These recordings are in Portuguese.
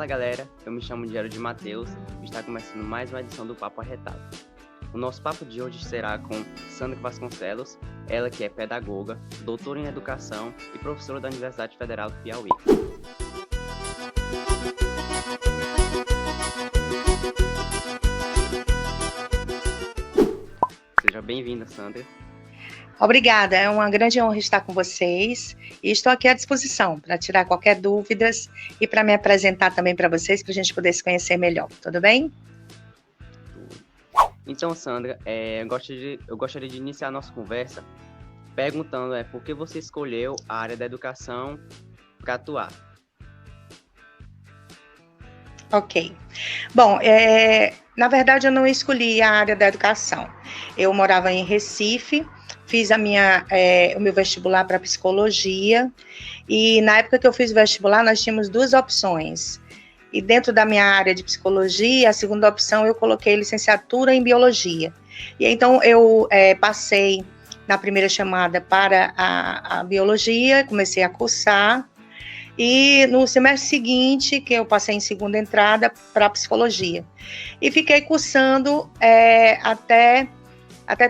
Fala galera, eu me chamo Gerald Matheus e está começando mais uma edição do Papo Arretado. O nosso papo de hoje será com Sandra Vasconcelos, ela que é pedagoga, doutora em educação e professora da Universidade Federal do Piauí. Seja bem-vinda, Sandra. Obrigada, é uma grande honra estar com vocês e estou aqui à disposição para tirar qualquer dúvidas e para me apresentar também para vocês, para a gente poder se conhecer melhor, tudo bem? Então, Sandra, eu gostaria de iniciar a nossa conversa perguntando por que você escolheu a área da educação para atuar. Ok. Bom, na verdade eu não escolhi a área da educação. Eu morava em Recife, fiz o meu vestibular para psicologia e na época que eu fiz o vestibular nós tínhamos duas opções. E dentro da minha área de psicologia, a segunda opção eu coloquei licenciatura em biologia. E então eu passei na primeira chamada para a biologia, comecei a cursar. E no semestre seguinte, que eu passei em segunda entrada para psicologia. E fiquei cursando até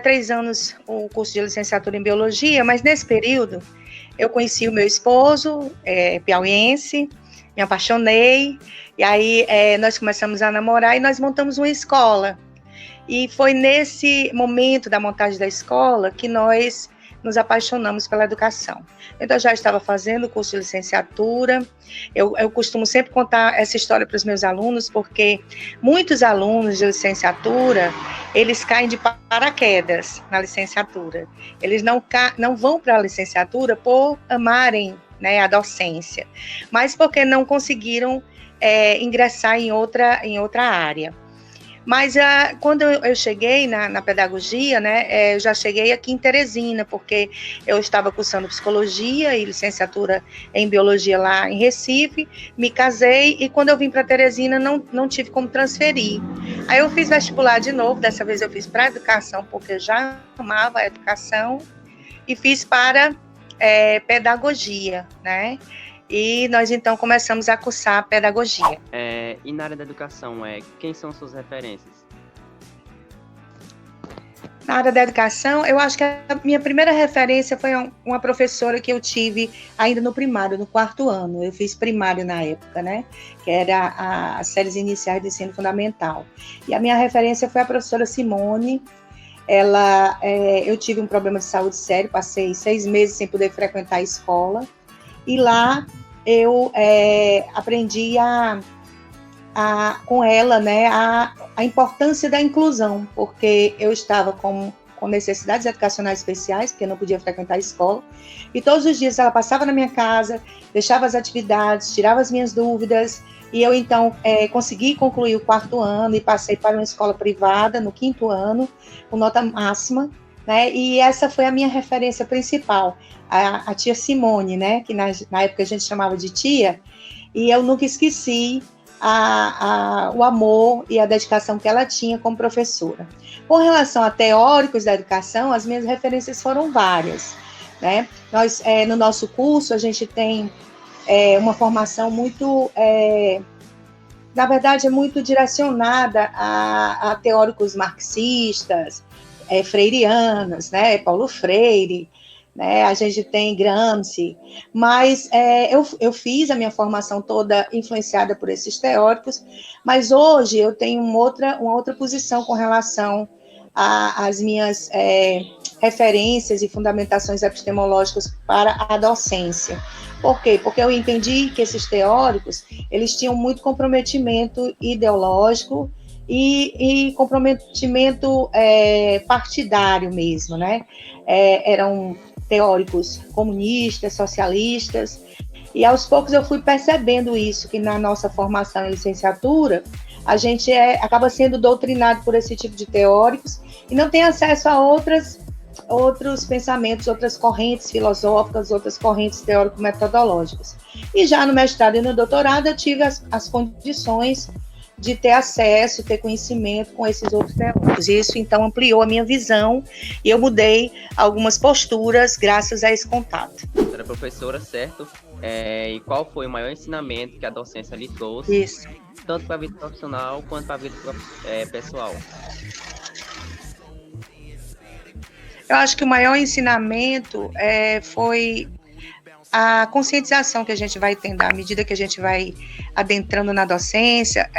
3 anos o curso de licenciatura em biologia, mas nesse período eu conheci o meu esposo, piauiense, me apaixonei, e aí nós começamos a namorar e nós montamos uma escola. E foi nesse momento da montagem da escola que nós nos apaixonamos pela educação. Então, eu já estava fazendo o curso de licenciatura. Eu costumo sempre contar essa história para os meus alunos, porque muitos alunos de licenciatura, eles caem de paraquedas na licenciatura. Eles não vão para a licenciatura por amarem, né, a docência, mas porque não conseguiram ingressar em outra área. Mas quando eu cheguei na pedagogia, né, eu já cheguei aqui em Teresina, porque eu estava cursando psicologia e licenciatura em biologia lá em Recife, me casei e quando eu vim para Teresina não tive como transferir. Aí eu fiz vestibular de novo, dessa vez eu fiz para educação, porque eu já amava a educação, e fiz para pedagogia, né? E nós, então, começamos a cursar pedagogia. E na área da educação, quem são suas referências? Na área da educação, eu acho que a minha primeira referência foi uma professora que eu tive ainda no primário, no 4º ano. Eu fiz primário na época, né? Que era as séries iniciais do ensino fundamental. E a minha referência foi a professora Simone. Eu tive um problema de saúde sério, passei 6 meses sem poder frequentar a escola. E lá eu aprendi com ela, né, a importância da inclusão, porque eu estava com necessidades educacionais especiais, porque eu não podia frequentar a escola, e todos os dias ela passava na minha casa, deixava as atividades, tirava as minhas dúvidas, e eu então consegui concluir o 4º ano e passei para uma escola privada no 5º ano, com nota máxima, né? E essa foi a minha referência principal, a tia Simone, né? Que na época a gente chamava de tia, e eu nunca esqueci o amor e a dedicação que ela tinha como professora. Com relação a teóricos da educação, as minhas referências foram várias, né? Nós, no nosso curso, a gente tem uma formação muito, na verdade, é muito direcionada a teóricos marxistas, freirianos, né, Paulo Freire, né, a gente tem Gramsci, mas eu fiz a minha formação toda influenciada por esses teóricos, mas hoje eu tenho uma outra posição com relação às minhas referências e fundamentações epistemológicas para a docência. Por quê? Porque eu entendi que esses teóricos, eles tinham muito comprometimento ideológico e comprometimento partidário mesmo, né? Eram teóricos comunistas, socialistas, e aos poucos eu fui percebendo isso, que na nossa formação em licenciatura, a gente acaba sendo doutrinado por esse tipo de teóricos e não tem acesso a outros pensamentos, outras correntes filosóficas, outras correntes teórico-metodológicas. E já no mestrado e no doutorado eu tive as condições de ter acesso, ter conhecimento com esses outros teóricos. técnicos. E isso, então, ampliou a minha visão e eu mudei algumas posturas graças a esse contato. Você era professora, certo? E qual foi o maior ensinamento que a docência lhe trouxe, Isso. tanto para a vida profissional quanto para a vida pessoal? Eu acho que o maior ensinamento foi a conscientização que a gente vai tendo à medida que a gente vai adentrando na docência,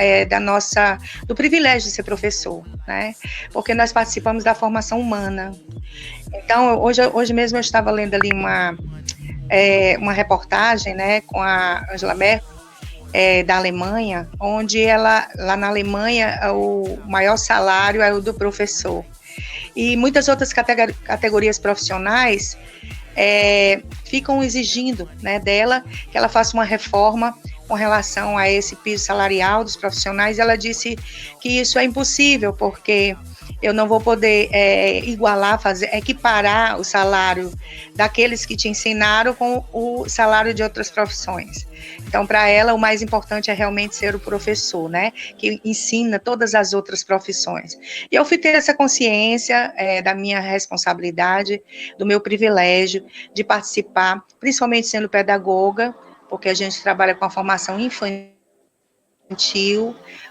do privilégio de ser professor, né? Porque nós participamos da formação humana. Então, hoje mesmo eu estava lendo ali uma reportagem, né, com a Angela Merkel, da Alemanha, onde lá na Alemanha, o maior salário é o do professor. E muitas outras categorias profissionais ficam exigindo, né, dela que ela faça uma reforma com relação a esse piso salarial dos profissionais. Ela disse que isso é impossível, porque eu não vou poder equiparar o salário daqueles que te ensinaram com o salário de outras profissões. Então, para ela, o mais importante é realmente ser o professor, né, que ensina todas as outras profissões. E eu fui ter essa consciência da minha responsabilidade, do meu privilégio de participar, principalmente sendo pedagoga, porque a gente trabalha com a formação infantil,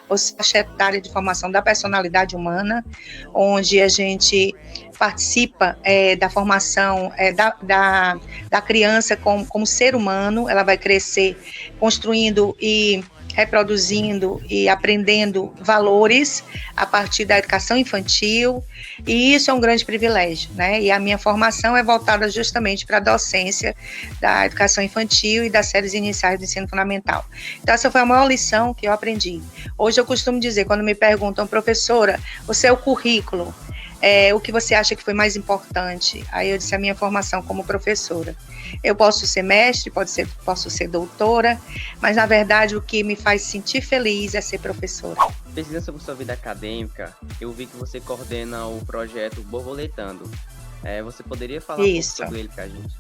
ou faixa etária de formação da personalidade humana, onde a gente participa da formação da criança como ser humano. Ela vai crescer construindo e reproduzindo e aprendendo valores a partir da educação infantil, e isso é um grande privilégio, né? E a minha formação é voltada justamente para a docência da educação infantil e das séries iniciais do ensino fundamental. Então, essa foi a maior lição que eu aprendi. Hoje eu costumo dizer, quando me perguntam, professora, o seu currículo, o que você acha que foi mais importante? Aí eu disse, a minha formação como professora. Eu posso ser mestre, posso ser doutora, mas na verdade o que me faz sentir feliz é ser professora. Pesquisando sobre sua vida acadêmica, eu vi que você coordena o projeto Borboletando. Você poderia falar um pouco sobre ele para a gente?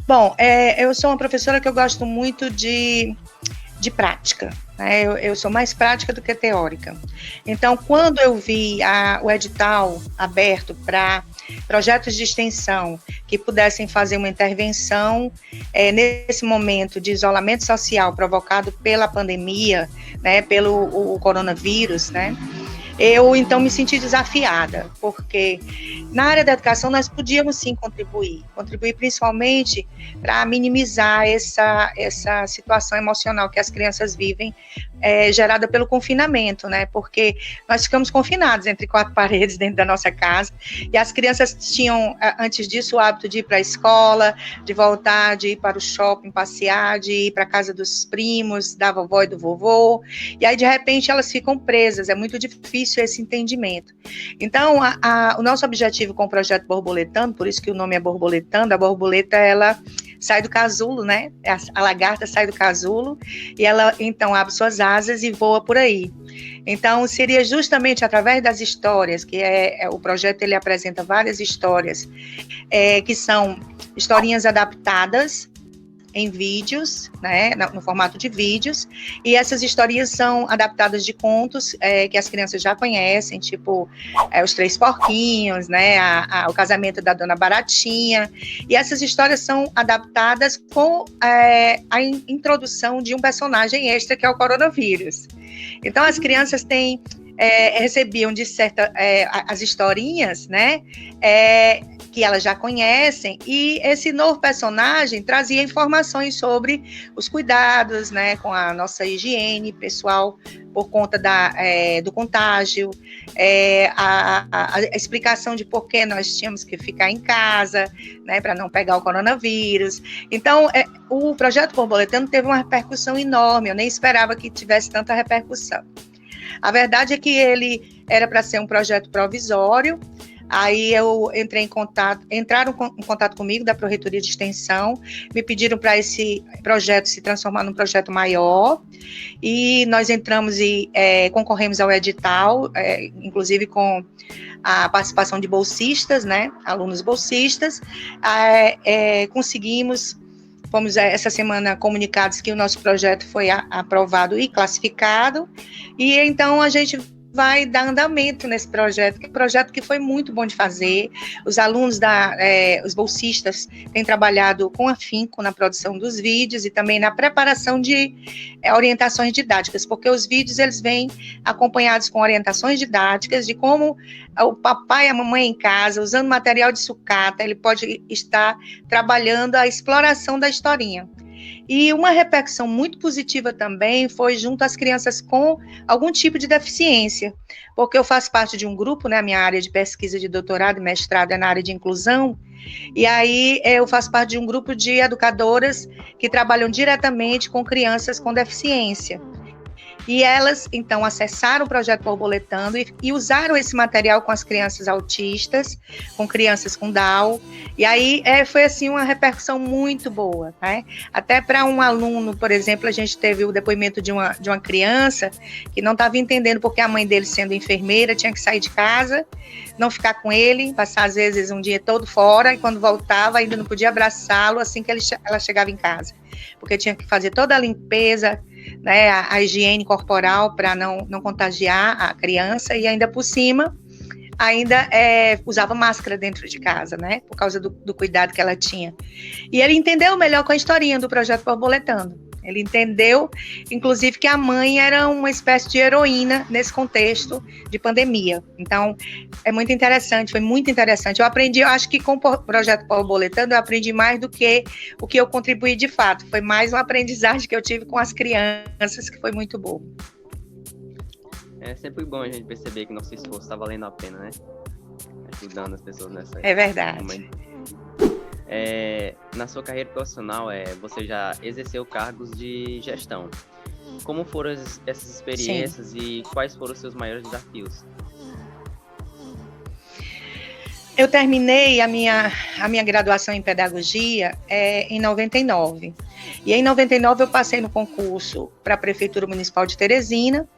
Bom, eu sou uma professora que eu gosto muito de prática, né? Eu sou mais prática do que teórica. Então, quando eu vi o edital aberto para projetos de extensão que pudessem fazer uma intervenção nesse momento de isolamento social provocado pela pandemia, né, pelo coronavírus, né, eu então me senti desafiada, porque na área da educação nós podíamos sim contribuir principalmente para minimizar essa situação emocional que as crianças vivem, gerada pelo confinamento, né? Porque nós ficamos confinados entre quatro paredes dentro da nossa casa, e as crianças tinham, antes disso, o hábito de ir para a escola, de voltar, de ir para o shopping, passear, de ir para a casa dos primos, da vovó e do vovô, e aí, de repente, elas ficam presas, é muito difícil esse entendimento. Então, o nosso objetivo com o projeto Borboletando, por isso que o nome é Borboletando, a borboleta, ela sai do casulo, né? A lagarta sai do casulo e ela, então, abre suas asas e voa por aí. Então, seria justamente através das histórias, que o projeto ele apresenta várias histórias, que são historinhas adaptadas em vídeos, né, no formato de vídeos, e essas historinhas são adaptadas de contos que as crianças já conhecem, tipo Os Três Porquinhos, né, o Casamento da Dona Baratinha, e essas histórias são adaptadas com a introdução de um personagem extra, que é o coronavírus. Então, as crianças recebiam de certa as historinhas, né, que elas já conhecem, e esse novo personagem trazia informações sobre os cuidados, né, com a nossa higiene pessoal por conta do contágio, a explicação de por que nós tínhamos que ficar em casa, né, para não pegar o coronavírus. Então, o projeto Borboletando teve uma repercussão enorme, eu nem esperava que tivesse tanta repercussão. A verdade é que ele era para ser um projeto provisório. Aí eu entraram em contato comigo da Pró-Reitoria de Extensão, me pediram para esse projeto se transformar num projeto maior, e nós entramos e concorremos ao edital, inclusive com a participação de bolsistas, né, alunos bolsistas, conseguimos. Fomos essa semana comunicados que o nosso projeto foi aprovado e classificado, e então a gente vai dar andamento nesse projeto, que é um projeto que foi muito bom de fazer. Os alunos, os bolsistas, têm trabalhado com afinco na produção dos vídeos e também na preparação de orientações didáticas, porque os vídeos eles vêm acompanhados com orientações didáticas de como o papai e a mamãe em casa, usando material de sucata, ele pode estar trabalhando a exploração da historinha. E uma repercussão muito positiva também foi junto às crianças com algum tipo de deficiência, porque eu faço parte de um grupo, né, a minha área de pesquisa de doutorado e mestrado é na área de inclusão, e aí eu faço parte de um grupo de educadoras que trabalham diretamente com crianças com deficiência. E elas, então, acessaram o projeto Borboletando e usaram esse material com as crianças autistas, com crianças com Down. E aí foi, assim, uma repercussão muito boa, né? Até para um aluno, por exemplo, a gente teve o depoimento de uma criança que não estava entendendo porque a mãe dele, sendo enfermeira, tinha que sair de casa, não ficar com ele, passar, às vezes, um dia todo fora, e quando voltava, ainda não podia abraçá-lo assim que ela chegava em casa, porque tinha que fazer toda a limpeza, né, a higiene corporal para não contagiar a criança, e ainda por cima, ainda usava máscara dentro de casa, né, por causa do cuidado que ela tinha. E ele entendeu melhor com a historinha do Projeto Borboletando. Ele entendeu, inclusive, que a mãe era uma espécie de heroína nesse contexto de pandemia. Então, é muito interessante, foi muito interessante. Eu acho que com o Projeto Borboletando, eu aprendi mais do que o que eu contribuí de fato. Foi mais uma aprendizagem que eu tive com as crianças, que foi muito boa. É sempre bom a gente perceber que nosso esforço está valendo a pena, né? Ajudando as pessoas nessa... É verdade. Momento. Na sua carreira profissional, você já exerceu cargos de gestão. Como foram essas experiências? Sim. E quais foram os seus maiores desafios? Eu terminei a minha graduação em pedagogia em 99. E em 99 eu passei no concurso para a Prefeitura Municipal de Teresina.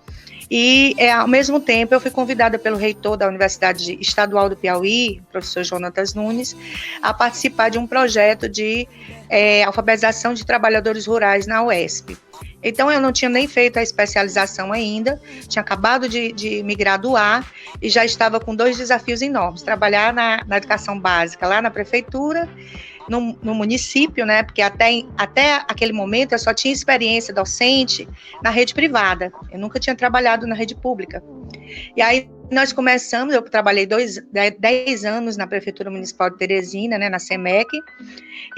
E, ao mesmo tempo, eu fui convidada pelo reitor da Universidade Estadual do Piauí, professor Jonatas Nunes, a participar de um projeto de alfabetização de trabalhadores rurais na UESP. Então, eu não tinha nem feito a especialização ainda, tinha acabado de me graduar e já estava com 2 desafios enormes: trabalhar na educação básica lá na prefeitura, no município, né? Porque até aquele momento eu só tinha experiência docente na rede privada, eu nunca tinha trabalhado na rede pública. E aí nós começamos, eu trabalhei 10 anos na Prefeitura Municipal de Teresina, né, na SEMEC,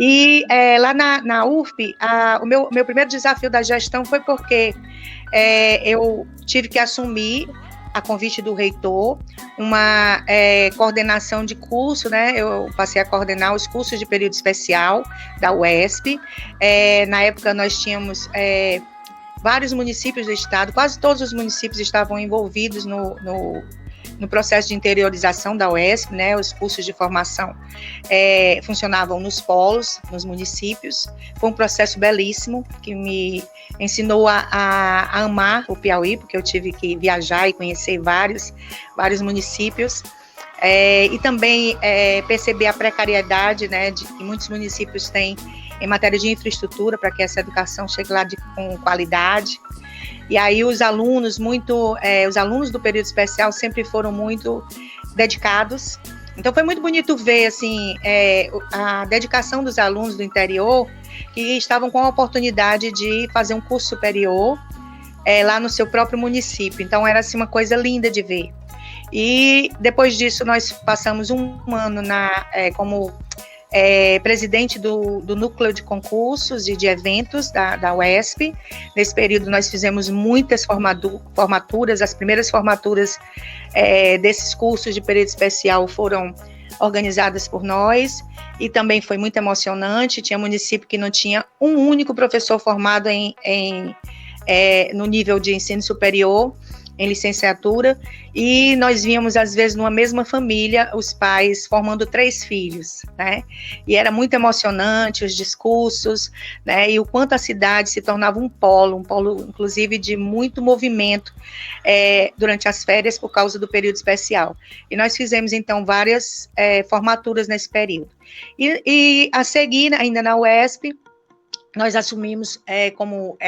e lá na UFP, o meu primeiro desafio da gestão foi porque eu tive que assumir, a convite do reitor, uma coordenação de curso, né? Eu passei a coordenar os cursos de período especial da UESP. Na época nós tínhamos vários municípios do estado, quase todos os municípios estavam envolvidos no processo de interiorização da UESP, né? Os cursos de formação funcionavam nos polos, nos municípios. Foi um processo belíssimo que me ensinou a amar o Piauí, porque eu tive que viajar e conhecer vários municípios. E também perceber a precariedade, né, que muitos municípios têm em matéria de infraestrutura para que essa educação chegue lá com qualidade. E aí os alunos do período especial sempre foram muito dedicados. Então foi muito bonito ver assim, a dedicação dos alunos do interior que estavam com a oportunidade de fazer um curso superior lá no seu próprio município. Então era assim, uma coisa linda de ver. E depois disso nós passamos um ano como presidente do núcleo de concursos e de eventos da UESP. Nesse período nós fizemos muitas formaturas, as primeiras formaturas desses cursos de período especial foram organizadas por nós, e também foi muito emocionante. Tinha município que não tinha um único professor formado no nível de ensino superior, em licenciatura, e nós víamos, às vezes, numa mesma família, os pais formando 3 filhos, né? E era muito emocionante os discursos, né? E o quanto a cidade se tornava um polo, inclusive, de muito movimento durante as férias, por causa do período especial. E nós fizemos, então, várias formaturas nesse período. E a seguir, ainda na UESP, nós assumimos como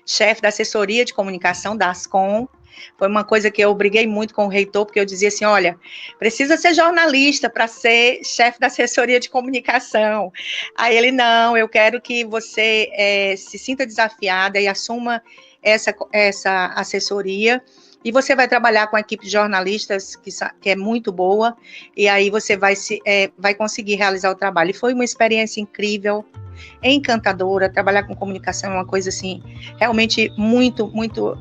chefe da assessoria de comunicação da ASCOM, Foi uma coisa que eu briguei muito com o reitor, porque eu dizia assim, olha, precisa ser jornalista para ser chefe da assessoria de comunicação. Aí ele, não, eu quero que você se sinta desafiada e assuma essa assessoria, e você vai trabalhar com a equipe de jornalistas, que é muito boa, e aí você vai conseguir realizar o trabalho. E foi uma experiência incrível, encantadora. Trabalhar com comunicação é uma coisa, assim, realmente muito, muito,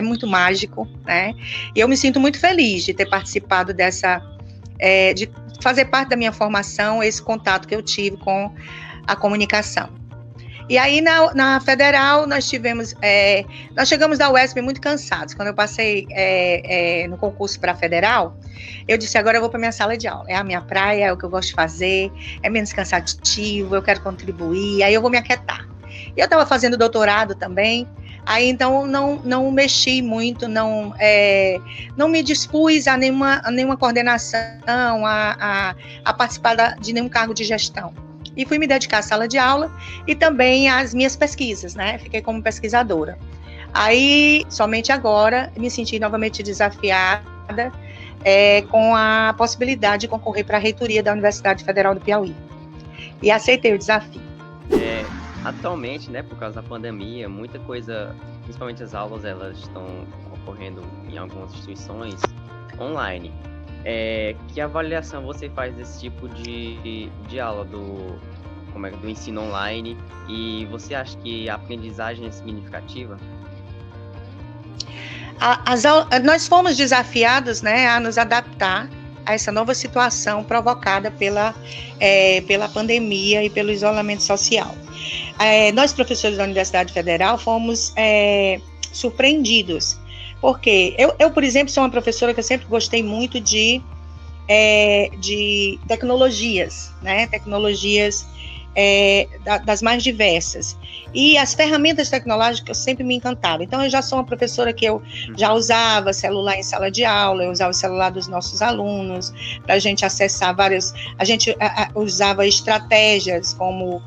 muito mágico, né? E eu me sinto muito feliz de ter participado de fazer parte da minha formação, esse contato que eu tive com a comunicação. E aí, na Federal, nós chegamos da UESP muito cansados. Quando eu passei no concurso para a Federal, eu disse, agora eu vou para minha sala de aula. É a minha praia, é o que eu gosto de fazer, é menos cansativo, eu quero contribuir, aí eu vou me aquietar. E eu estava fazendo doutorado também, aí então não mexi muito, não me dispus a nenhuma coordenação, a participar de nenhum cargo de gestão. E fui me dedicar à sala de aula e também às minhas pesquisas, né? Fiquei como pesquisadora. Aí, somente agora, me senti novamente desafiada com a possibilidade de concorrer para a reitoria da Universidade Federal do Piauí. E aceitei o desafio. Atualmente, né, por causa da pandemia, muita coisa, principalmente as aulas, elas estão ocorrendo em algumas instituições online. Que avaliação você faz desse tipo de aula do ensino online, e você acha que a aprendizagem é significativa? Nós fomos desafiados, né, a nos adaptar a essa nova situação provocada pela pandemia e pelo isolamento social. Nós, professores da Universidade Federal, fomos surpreendidos. Porque eu, por exemplo, sou uma professora que eu sempre gostei muito de tecnologias, né? Tecnologias das mais diversas. E as ferramentas tecnológicas sempre me encantaram. Então, eu já sou uma professora que eu já usava celular em sala de aula, eu usava o celular dos nossos alunos, para a gente acessar a gente usava estratégias como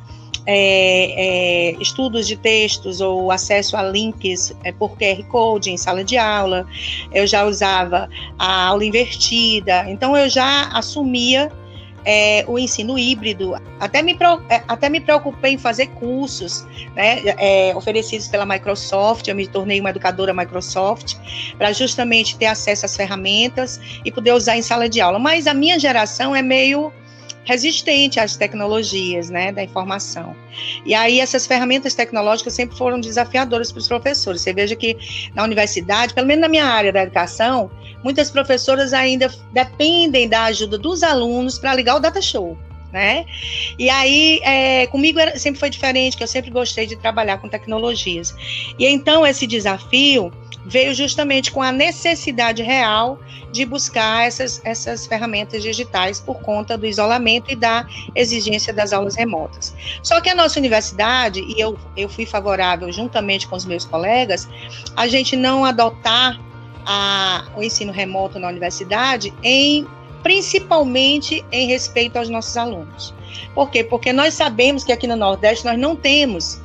estudos de textos ou acesso a links por QR Code em sala de aula. Eu já usava a aula invertida, então eu já assumia o ensino híbrido. Até me preocupei em fazer cursos, né, oferecidos pela Microsoft. Eu me tornei uma educadora Microsoft para justamente ter acesso às ferramentas e poder usar em sala de aula. Mas a minha geração é meio resistente às tecnologias, né, da informação. E aí essas ferramentas tecnológicas sempre foram desafiadoras para os professores. Você veja que na universidade, pelo menos na minha área da educação, muitas professoras ainda dependem da ajuda dos alunos para ligar o data show, né? E aí, comigo sempre foi diferente, que eu sempre gostei de trabalhar com tecnologias. E então esse desafio veio justamente com a necessidade real de buscar essas ferramentas digitais por conta do isolamento e da exigência das aulas remotas. Só que a nossa universidade, e eu fui favorável juntamente com os meus colegas, a gente não adotar o ensino remoto na universidade, principalmente em respeito aos nossos alunos. Por quê? Porque nós sabemos que aqui no Nordeste nós não temos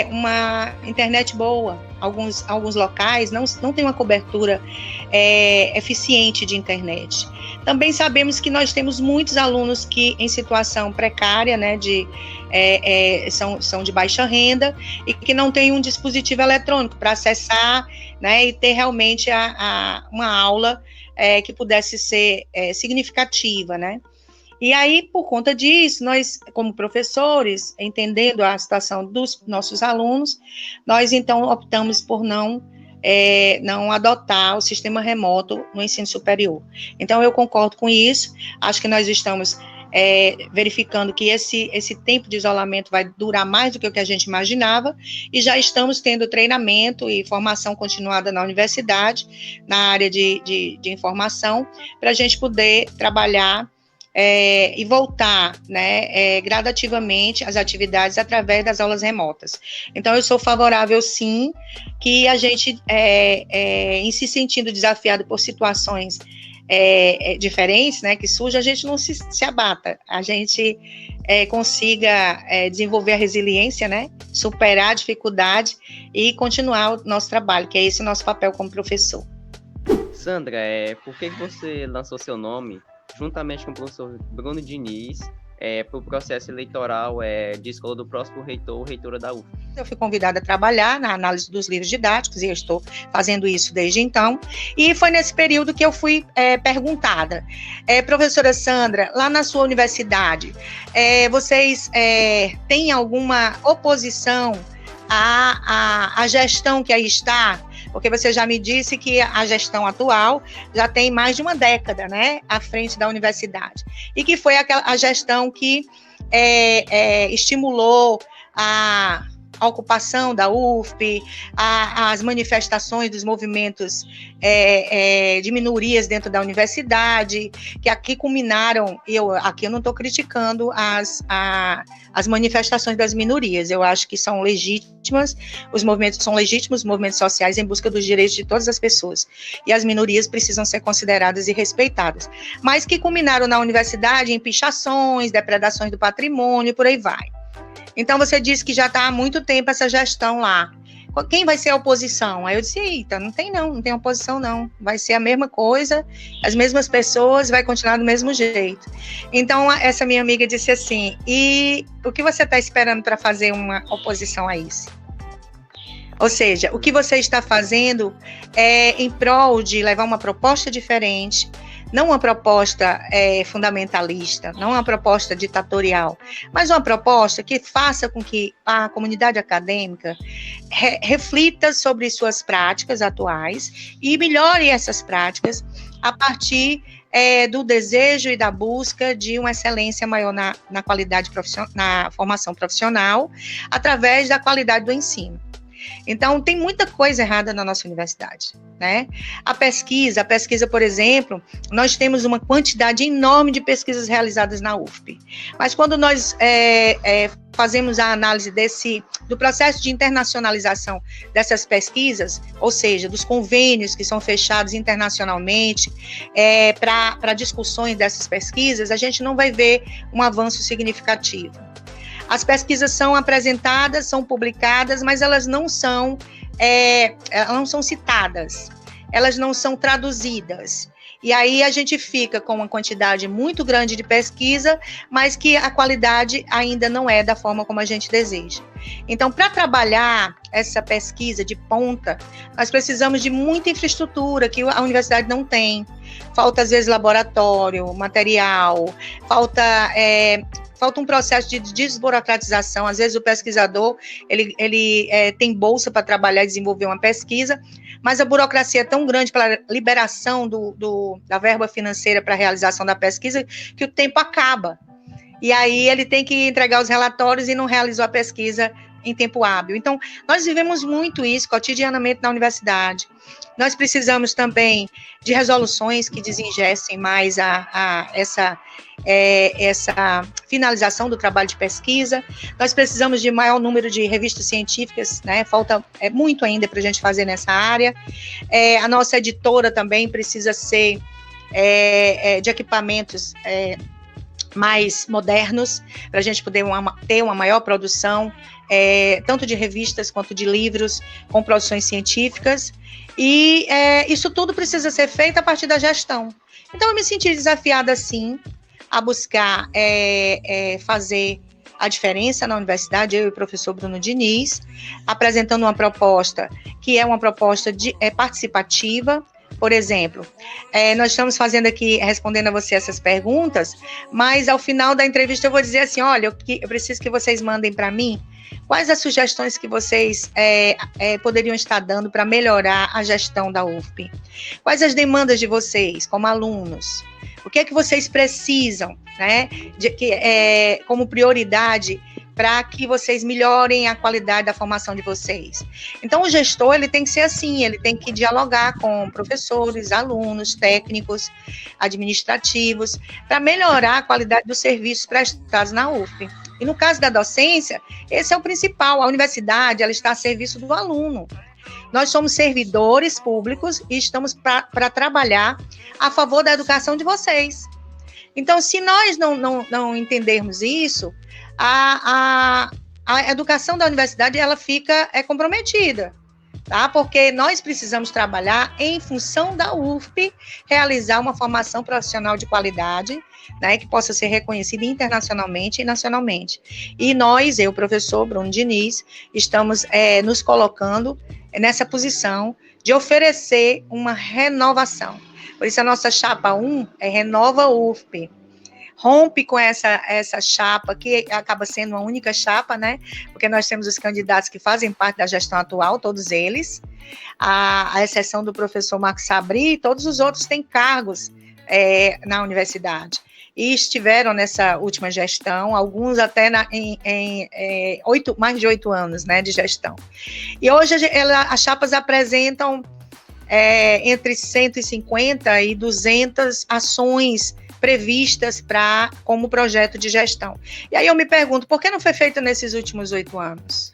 uma internet boa. Alguns locais não tem uma cobertura eficiente de internet. Também sabemos que nós temos muitos alunos que em situação precária, né, são de baixa renda e que não têm um dispositivo eletrônico para acessar, né, e ter realmente uma aula que pudesse ser significativa, né? E aí, por conta disso, nós, como professores, entendendo a situação dos nossos alunos, nós, então, optamos por não adotar o sistema remoto no ensino superior. Então, eu concordo com isso, acho que nós estamos verificando que esse tempo de isolamento vai durar mais do que o que a gente imaginava, e já estamos tendo treinamento e formação continuada na universidade, na área de informação, para a gente poder trabalhar e voltar, né, gradativamente às atividades através das aulas remotas. Então, eu sou favorável, sim, que a gente, em se sentindo desafiado por situações diferentes, né, que surgem, a gente não se abata, a gente consiga desenvolver a resiliência, né, superar a dificuldade e continuar o nosso trabalho, que é esse o nosso papel como professor. Sandra, por que você lançou seu nome juntamente com o professor Bruno Diniz para o processo eleitoral de escolha do próximo reitor ou reitora da UF? Eu fui convidada a trabalhar na análise dos livros didáticos e eu estou fazendo isso desde então. E foi nesse período que eu fui perguntada, professora Sandra, lá na sua universidade, vocês têm alguma oposição à gestão que aí está? Porque você já me disse que a gestão atual já tem mais de uma década, né, à frente da universidade, e que foi a gestão que estimulou a ocupação da UFP, as manifestações dos movimentos de minorias dentro da universidade, que aqui culminaram, aqui eu não estou criticando as manifestações das minorias, eu acho que são legítimas, os movimentos são legítimos, os movimentos sociais em busca dos direitos de todas as pessoas, e as minorias precisam ser consideradas e respeitadas, mas que culminaram na universidade em pichações, depredações do patrimônio, e por aí vai. Então, você disse que já está há muito tempo essa gestão lá. Quem vai ser a oposição? Aí eu disse, eita, não tem oposição não. Vai ser a mesma coisa, as mesmas pessoas, vai continuar do mesmo jeito. Então, essa minha amiga disse assim, e o que você está esperando para fazer uma oposição a isso? Ou seja, o que você está fazendo é em prol de levar uma proposta diferente, não uma proposta fundamentalista, não uma proposta ditatorial, mas uma proposta que faça com que a comunidade acadêmica reflita sobre suas práticas atuais e melhore essas práticas a partir do desejo e da busca de uma excelência maior na qualidade profissional, na formação profissional, através da qualidade do ensino. Então, tem muita coisa errada na nossa universidade, né? A pesquisa, por exemplo, nós temos uma quantidade enorme de pesquisas realizadas na UFP, mas quando nós fazemos a análise do processo de internacionalização dessas pesquisas, ou seja, dos convênios que são fechados internacionalmente para discussões dessas pesquisas, a gente não vai ver um avanço significativo. As pesquisas são apresentadas, são publicadas, mas elas não são citadas, elas não são traduzidas. E aí a gente fica com uma quantidade muito grande de pesquisa, mas que a qualidade ainda não é da forma como a gente deseja. Então, para trabalhar essa pesquisa de ponta, nós precisamos de muita infraestrutura que a universidade não tem. Falta, às vezes, laboratório, material, falta um processo de desburocratização. Às vezes o pesquisador ele tem bolsa para trabalhar e desenvolver uma pesquisa, mas a burocracia é tão grande pela liberação da verba financeira para a realização da pesquisa que o tempo acaba. E aí ele tem que entregar os relatórios e não realizou a pesquisa em tempo hábil. Então, nós vivemos muito isso cotidianamente na universidade. Nós precisamos também de resoluções que desengessem mais essa finalização do trabalho de pesquisa. Nós precisamos de maior número de revistas científicas, né? Falta muito ainda para a gente fazer nessa área. A nossa editora também precisa ser de equipamentos mais modernos, para a gente poder ter uma maior produção, tanto de revistas quanto de livros, com produções científicas, e isso tudo precisa ser feito a partir da gestão. Então, eu me senti desafiada, sim, a buscar fazer a diferença na universidade, eu e o professor Bruno Diniz, apresentando uma proposta que é uma proposta participativa. Por exemplo, nós estamos fazendo aqui, respondendo a você essas perguntas, mas ao final da entrevista eu vou dizer assim, olha, eu preciso que vocês mandem para mim quais as sugestões que vocês poderiam estar dando para melhorar a gestão da UFP. Quais as demandas de vocês, como alunos? O que é que vocês precisam, né, como prioridade para que vocês melhorem a qualidade da formação de vocês. Então, o gestor, ele tem que ser assim, ele tem que dialogar com professores, alunos, técnicos, administrativos, para melhorar a qualidade dos serviços prestados na UFP. E no caso da docência, esse é o principal, a universidade, ela está a serviço do aluno. Nós somos servidores públicos e estamos para trabalhar a favor da educação de vocês. Então, se nós não entendermos isso, a educação da universidade ela fica comprometida. Tá? Porque nós precisamos trabalhar em função da UFP, realizar uma formação profissional de qualidade, né, que possa ser reconhecida internacionalmente e nacionalmente. E nós, eu, professor Bruno Diniz, estamos nos colocando nessa posição de oferecer uma renovação. Por isso a nossa chapa 1 é Renova UFP. Rompe com essa chapa, que acaba sendo uma única chapa, né? Porque nós temos os candidatos que fazem parte da gestão atual, todos eles, a exceção do professor Marcos Sabri, todos os outros têm cargos na universidade. E estiveram nessa última gestão, alguns até mais de 8 anos, né, de gestão. E hoje as chapas apresentam entre 150 e 200 ações previstas como projeto de gestão. E aí eu me pergunto, por que não foi feito nesses últimos 8 anos?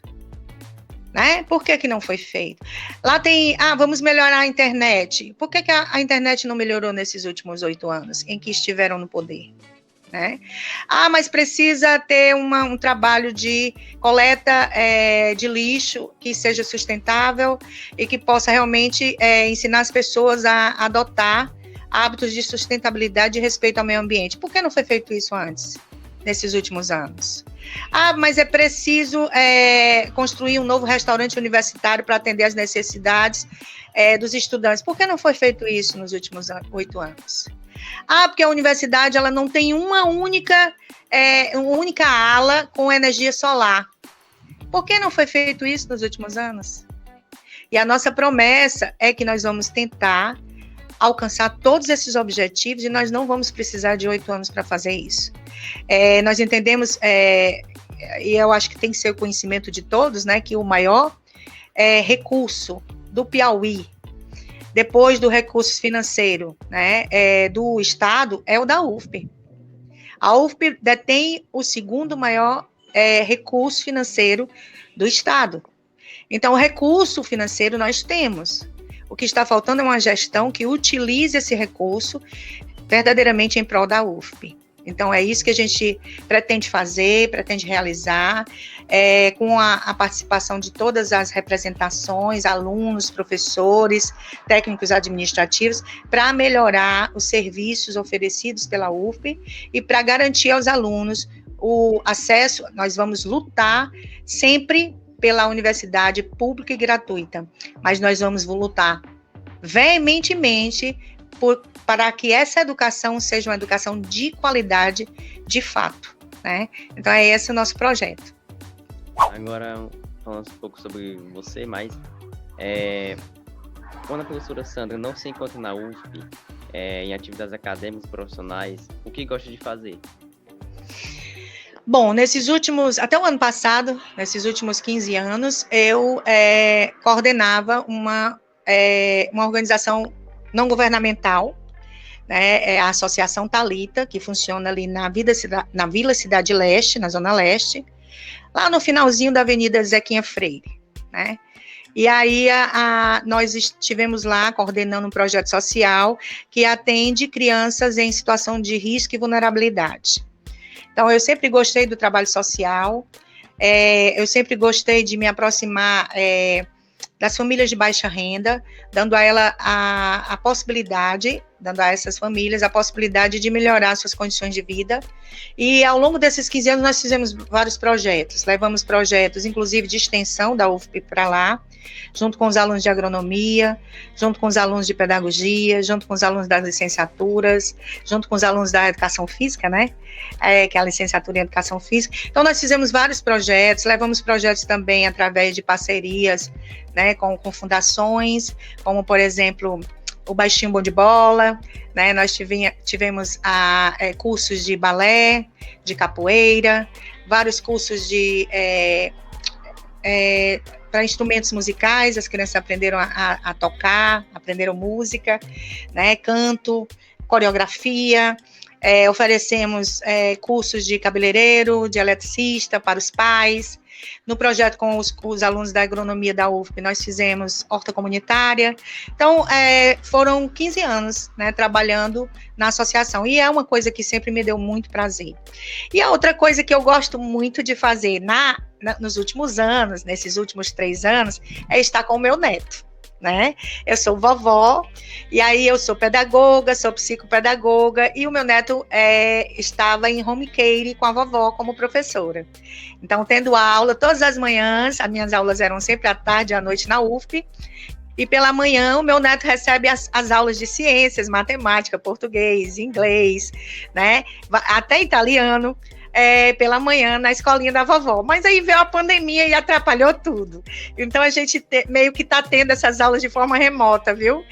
Né? Por que não foi feito? Lá tem, vamos melhorar a internet. Por que a internet não melhorou nesses últimos 8 anos, em que estiveram no poder? Né? Mas precisa ter um trabalho de coleta de lixo que seja sustentável e que possa realmente ensinar as pessoas a adotar hábitos de sustentabilidade e respeito ao meio ambiente. Por que não foi feito isso antes, nesses últimos anos? Mas é preciso construir um novo restaurante universitário para atender às necessidades dos estudantes. Por que não foi feito isso nos últimos 8 anos? Porque a universidade ela não tem uma única ala com energia solar. Por que não foi feito isso nos últimos anos? E a nossa promessa é que nós vamos tentar alcançar todos esses objetivos e nós não vamos precisar de 8 anos para fazer isso. Nós entendemos, e eu acho que tem que ser o conhecimento de todos, né, que o maior recurso do Piauí, depois do recurso financeiro, né, do Estado, é o da UFP. A UFP detém o segundo maior recurso financeiro do Estado. Então, o recurso financeiro nós temos. O que está faltando é uma gestão que utilize esse recurso verdadeiramente em prol da UFP. Então, é isso que a gente pretende fazer, pretende realizar, com a participação de todas as representações, alunos, professores, técnicos administrativos, para melhorar os serviços oferecidos pela UFP e para garantir aos alunos o acesso. Nós vamos lutar sempre pela universidade pública e gratuita, mas nós vamos lutar veementemente para que essa educação seja uma educação de qualidade, de fato, né? Então, esse o nosso projeto. Agora, falando um pouco sobre você, mas quando a professora Sandra não se encontra na UFP, em atividades acadêmicas profissionais, o que gosta de fazer? Bom, até o ano passado, nesses últimos 15 anos, eu coordenava uma organização não governamental, né, a Associação Talita, que funciona ali na Vila Cidade Leste, na Zona Leste, lá no finalzinho da Avenida Zequinha Freire, né? E aí nós estivemos lá coordenando um projeto social que atende crianças em situação de risco e vulnerabilidade. Então, eu sempre gostei do trabalho social, eu sempre gostei de me aproximar das famílias de baixa renda, dando a ela a possibilidade, dando a essas famílias a possibilidade de melhorar suas condições de vida. E ao longo desses 15 anos nós fizemos vários projetos, levamos projetos, inclusive de extensão da UFP para lá, junto com os alunos de agronomia, junto com os alunos de pedagogia, junto com os alunos das licenciaturas, junto com os alunos da educação física, né, que é a licenciatura em educação física. Então nós fizemos vários projetos, levamos projetos também através de parcerias, né, com fundações, como por exemplo o Baixinho Bom de Bola, né, nós tivemos cursos de balé, de capoeira, vários cursos para instrumentos musicais, as crianças aprenderam a tocar, aprenderam música, né, canto, coreografia, Oferecemos cursos de cabeleireiro, de eletricista para os pais. No projeto com os alunos da agronomia da UFP, nós fizemos horta comunitária. Então, foram 15 anos, né, trabalhando na associação. E é uma coisa que sempre me deu muito prazer. E a outra coisa que eu gosto muito de fazer nos últimos anos, nesses últimos 3 anos, é estar com o meu neto. Né? Eu sou vovó, e aí eu sou pedagoga, sou psicopedagoga, e o meu neto estava em home care com a vovó como professora. Então, tendo aula todas as manhãs, as minhas aulas eram sempre à tarde e à noite na UFP, e pela manhã o meu neto recebe as aulas de ciências, matemática, português, inglês, né? Até italiano, pela manhã na escolinha da vovó. Mas aí veio a pandemia e atrapalhou tudo. Então a gente meio que está tendo essas aulas de forma remota, viu?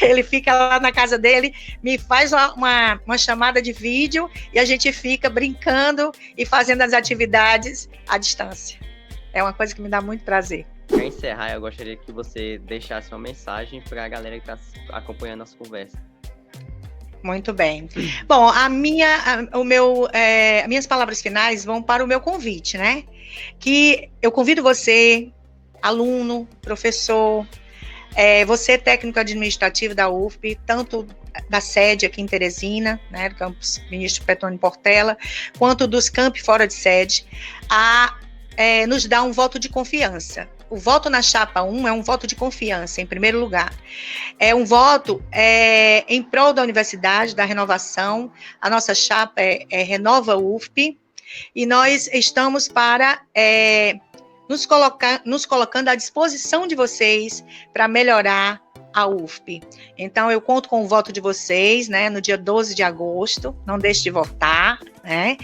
Ele fica lá na casa dele, me faz uma chamada de vídeo e a gente fica brincando e fazendo as atividades à distância. É uma coisa que me dá muito prazer. Para encerrar, eu gostaria que você deixasse uma mensagem para a galera que está acompanhando nossa conversa. Muito bem. Bom, minhas palavras finais vão para o meu convite, né? Que eu convido você, aluno, professor, você técnico administrativo da UFP, tanto da sede aqui em Teresina, né, do campus Ministro Petrônio Portela, quanto dos campi fora de sede, a nos dar um voto de confiança. O voto na chapa 1 é um voto de confiança, em primeiro lugar. É um voto em prol da universidade, da renovação. A nossa chapa é Renova UFP, e nós estamos para nos colocando à disposição de vocês para melhorar a UFP. Então, eu conto com o voto de vocês, né, no dia 12 de agosto, não deixe de votar, né,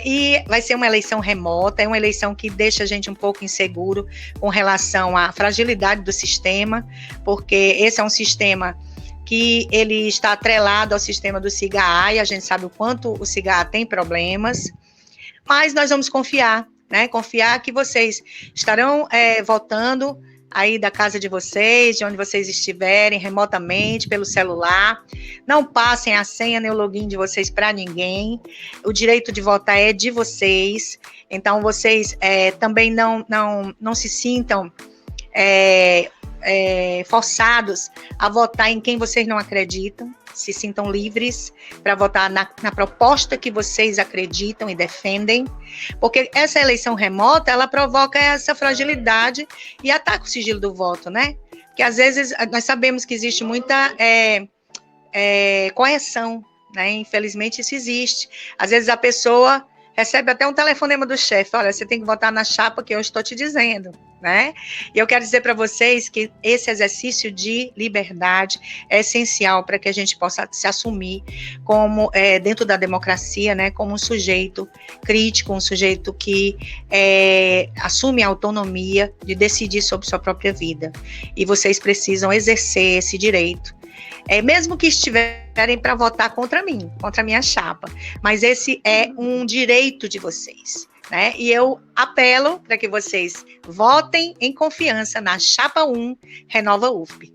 e vai ser uma eleição remota, é uma eleição que deixa a gente um pouco inseguro com relação à fragilidade do sistema, porque esse é um sistema que ele está atrelado ao sistema do SIGA-A, e a gente sabe o quanto o SIGA-A tem problemas, mas nós vamos confiar, né, confiar que vocês estarão votando aí da casa de vocês, de onde vocês estiverem, remotamente, pelo celular. Não passem a senha nem o login de vocês para ninguém. O direito de votar é de vocês. Então, vocês também não se sintam forçados a votar em quem vocês não acreditam. Se sintam livres para votar na proposta que vocês acreditam e defendem, porque essa eleição remota, ela provoca essa fragilidade e ataca o sigilo do voto, né? Porque às vezes nós sabemos que existe muita coerção, né? Infelizmente isso existe. Às vezes a pessoa recebe até um telefonema do chefe: olha, você tem que votar na chapa que eu estou te dizendo, né? E eu quero dizer para vocês que esse exercício de liberdade é essencial para que a gente possa se assumir como, dentro da democracia, né, como um sujeito crítico, um sujeito que assume a autonomia de decidir sobre sua própria vida. E vocês precisam exercer esse direito. Mesmo que estiverem para votar contra mim, contra a minha chapa, mas esse é um direito de vocês, né? E eu apelo para que vocês votem em confiança na chapa 1 Renova UFP.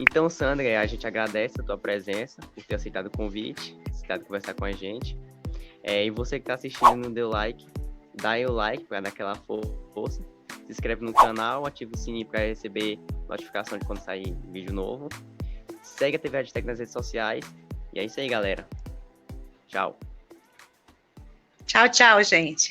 Então, Sandra, a gente agradece a tua presença, por ter aceitado o convite, aceitado conversar com a gente. E você que está assistindo, não deu like, dá aí o like para dar aquela força. Se inscreve no canal, ativa o sininho para receber notificação de quando sair vídeo novo. Segue a TV Adtech nas redes sociais. E é isso aí, galera. Tchau. Tchau, tchau, gente.